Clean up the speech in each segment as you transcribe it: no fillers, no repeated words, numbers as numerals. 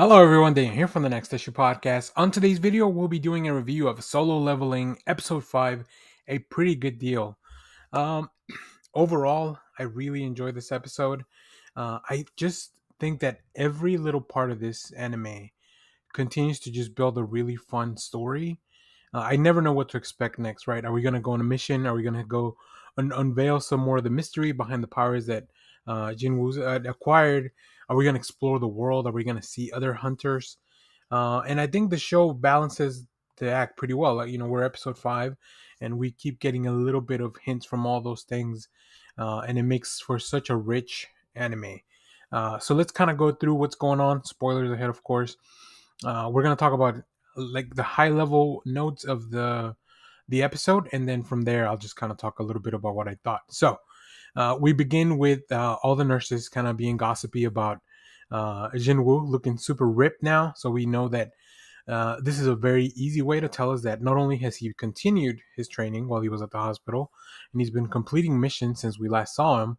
Hello everyone, Dan here from the Next Issue Podcast. On today's video, we'll be doing a review of Solo Leveling Episode 5, a pretty good deal. Um, Overall, I really enjoyed this episode. I just think that every little part of this anime continues to just build a really fun story. I never know what to expect next, right? Are we going to go on a mission? Are we going to go unveil some more of the mystery behind the powers that Jinwoo's acquired? Are we going to explore the world? Are we going to see other hunters? And I think the show balances the act pretty well. Like, we're episode 5, and we keep getting a little bit of hints from all those things, and it makes for such a rich anime. So let's kind of go through what's going on. Spoilers ahead, of course. We're gonna talk about like the high level notes of the episode, and then from there I'll just kind of talk a little bit about what I thought. So we begin with all the nurses kind of being gossipy about Jinwoo looking super ripped now. So we know that this is a very easy way to tell us that not only has he continued his training while he was at the hospital, and he's been completing missions since we last saw him,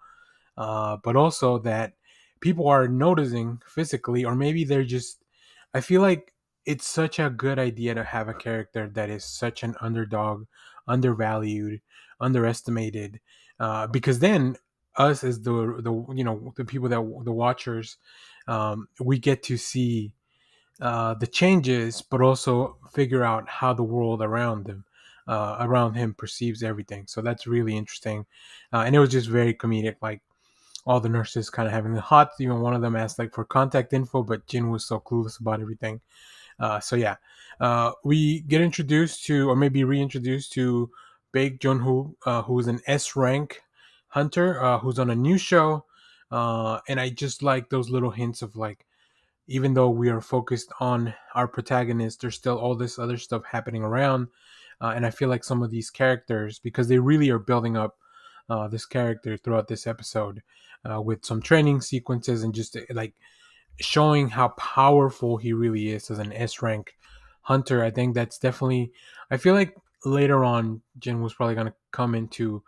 but also that people are noticing physically, or maybe they're just. I feel like it's such a good idea to have a character that is such an underdog, undervalued, underestimated, because then us as the people that the watchers, we get to see the changes, but also figure out how the world around them. Around him perceives everything, so that's really interesting, and it was just very comedic. Like all the nurses kind of having the hot. Even one of them asked like for contact info, but Jin was so clueless about everything. So yeah, we get introduced to, or maybe reintroduced to, Baek Junho, who is an S rank hunter, who's on a new show, and I just like those little hints of like, even though we are focused on our protagonist, there's still all this other stuff happening around, and I feel like some of these characters, because they really are building up this character throughout this episode, with some training sequences and just like showing how powerful he really is as an S rank hunter. I think that's definitely. I feel like later on, Jin was probably going to come into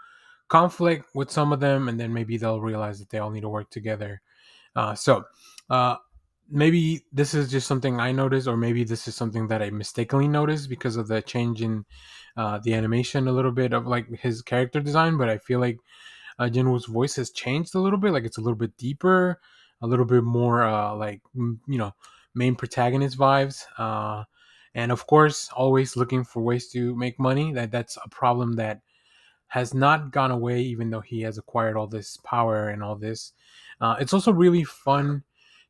conflict with some of them, and then maybe they'll realize that they all need to work together. So uh, maybe this is just something I noticed, or maybe this is something that I mistakenly noticed because of the change in the animation, a little bit of like his character design. But I feel like Jinwoo's voice has changed a little bit. Like it's a little bit deeper, a little bit more like main protagonist vibes. And of course, always looking for ways to make money. That's a problem that has not gone away, even though he has acquired all this power and all this. It's also really fun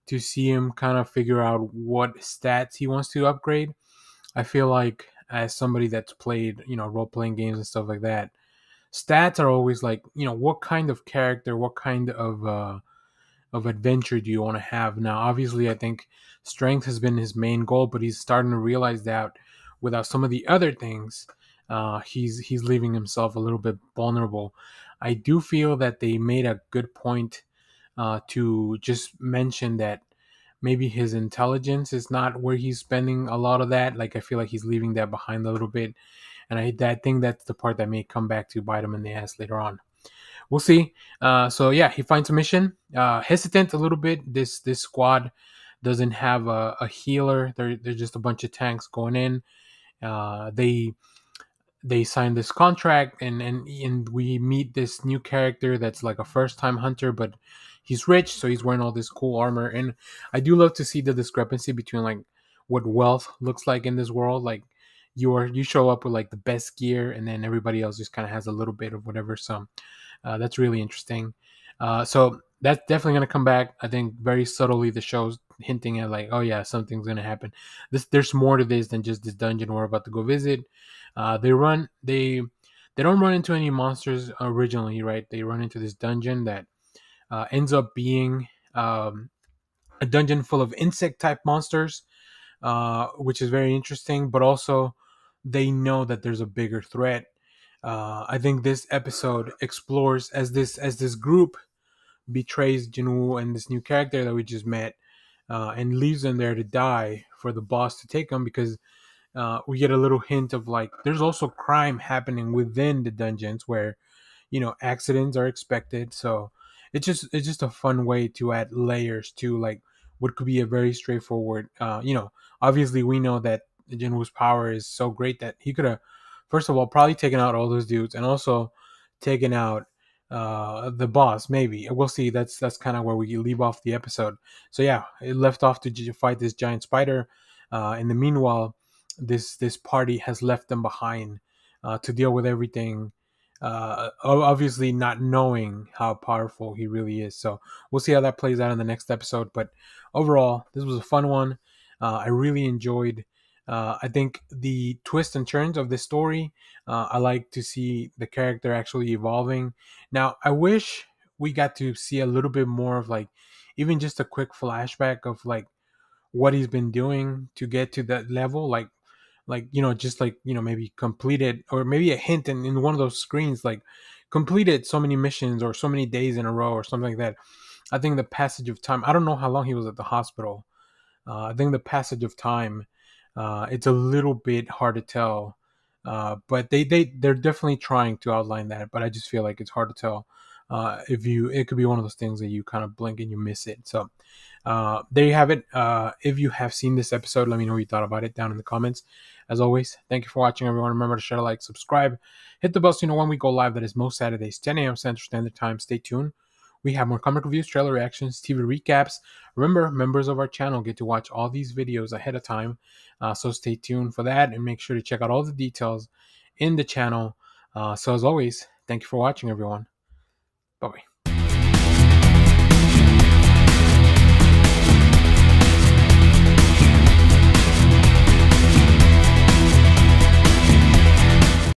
to see him kind of figure out what stats he wants to upgrade. I feel like as somebody that's played, role playing games and stuff like that, stats are always like, what kind of character, what kind of adventure do you want to have? Now, obviously, I think strength has been his main goal, but he's starting to realize that without some of the other things, he's leaving himself a little bit vulnerable. I do feel that they made a good point to just mention that maybe his intelligence is not where he's spending a lot of that. Like I feel like he's leaving that behind a little bit, and I think that's the part that may come back to bite him in the ass later on. We'll see. So yeah, he finds a mission. Hesitant a little bit. This squad doesn't have a healer. They're just a bunch of tanks going in. They sign this contract, and we meet this new character that's like a first time hunter, but he's rich, so he's wearing all this cool armor. And I do love to see the discrepancy between like what wealth looks like in this world. Like you show up with like the best gear, and then everybody else just kind of has a little bit of whatever. So that's really interesting. So that's definitely going to come back. I think very subtly the show's hinting at like, oh yeah, something's going to happen. There's more to this than just this dungeon we're about to go visit. They don't run into any monsters originally, right? They run into this dungeon that ends up being a dungeon full of insect type monsters, which is very interesting. But also, they know that there's a bigger threat. I think this episode explores as this group betrays Jinwoo and this new character that we just met, and leaves them there to die for the boss to take them, because we get a little hint of like there's also crime happening within the dungeons where accidents are expected. So it's just a fun way to add layers to like what could be a very straightforward, obviously we know that Jinwoo's power is so great that he could have, first of all, probably taken out all those dudes and also taken out the boss. Maybe we'll see. That's kind of where we leave off the episode. So yeah, it left off to fight this giant spider. In the meanwhile, this party has left them behind to deal with everything. Obviously, not knowing how powerful he really is. So we'll see how that plays out in the next episode. But overall, this was a fun one. I really enjoyed. I think the twists and turns of this story. I like to see the character actually evolving. Now, I wish we got to see a little bit more of like, even just a quick flashback of like what he's been doing to get to that level. Like just like maybe completed, or maybe a hint in one of those screens, like completed so many missions or so many days in a row or something like that. I think the passage of time, I don't know how long he was at the hospital. I think the passage of time, it's a little bit hard to tell, but they're definitely trying to outline that. But I just feel like it's hard to tell. If you, it could be one of those things that you kind of blink and you miss it. So there you have it. If you have seen this episode, let me know what you thought about it down in the comments. As always, thank you for watching, everyone. Remember to share, like, subscribe, hit the bell so you know when we go live. That is most Saturdays, 10 a.m. Central Standard Time. Stay tuned. We have more comic reviews, trailer reactions, TV recaps. Remember, members of our channel get to watch all these videos ahead of time. So stay tuned for that, and make sure to check out all the details in the channel. So as always, thank you for watching, everyone. Bye-bye.